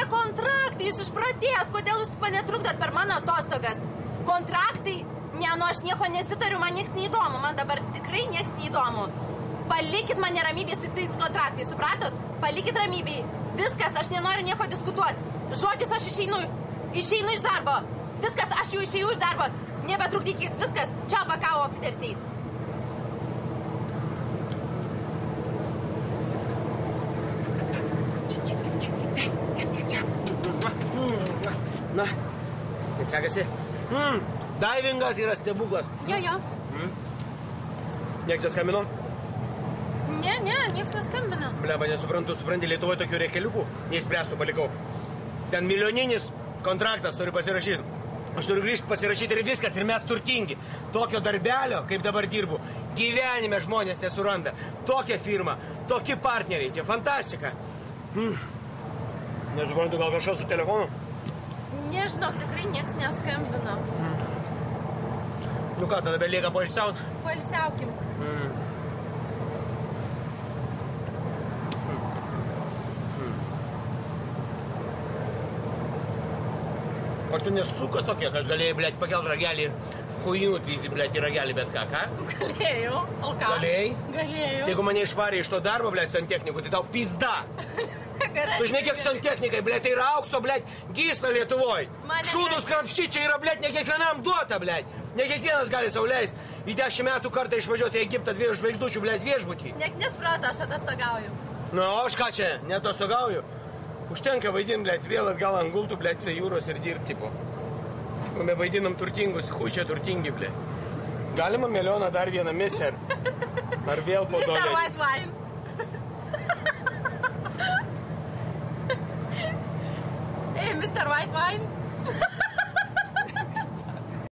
Kokie kontraktai? Jūs išpratėjot, kodėl jūs mane trukdot per mano atostogas? Kontraktai? Ne, nu aš nieko nesitariu, man nieks neįdomu, man dabar tikrai nieks neįdomu. Palikit mane ramybėj su tais kontraktais, supratot? Palikit ramybėj. Viskas, aš nenoriu nieko diskutuoti. Žodis, aš išeinu iš darbo. Viskas, aš jau išėjau iš darbo. Nebetrukdykit, viskas. Čia bakavo ofidersiai. Na, kaip sekasi? Daivingas yra stebuklas. Jo. Niekas neskambino? Ne, niekas neskambino. Bleba, nesuprantu, supranti, Lietuvoje tokių rekeliukų neįspręstų palikau. Ten milijoninis kontraktas turi pasirašyti. Aš turiu grįžti pasirašyti ir viskas, ir mes turtingi. Tokio darbelio, kaip dabar dirbu, gyvenime žmonės nesuranda. Tokia firma, tokie partneriai, čia fantastika. Nesuprantu, gal kažkas su telefonu? Nežinau, tikrai nieks neskambino. Nu ką, tada belieka poilsiaut? Poilsiaukim. O tu nesuka tokia, kad galėjai, blėt, pakelt ragelį ir huinutį, blėt, į ragelį, bet ką? Galėjau, o ką? Galėjai? Galėjau. Jeigu mane išvarė iš to darbo, blėt, santechnikų, tai tau pizda. Tu žinai, kiek santechnikai, blėt, tai yra aukso, blėt, gysla Lietuvoj. Šūdus krapščiai čia yra, blėt, ne kiekvienam duota, blėt. Ne kiekvienas gali sau leist į 10 metų kartą išvažiuoti į Egiptą 2 žvaigždučių, blėt, viešbutį. Nek nesprato, aš atostogauju. Nu, o aš ką čia, neatostogauju? Užtenka vaidinti, blėt, vėl atgal ant gultų, blėt, prie jūros ir dirbti, tipo. Mes vaidinam turtingus, hui čia turtingi, blėt. Galima melioną dar vieną, mister? Ar vėl po dolerį? Mr. White Wine. Hey, Mr. White Wine.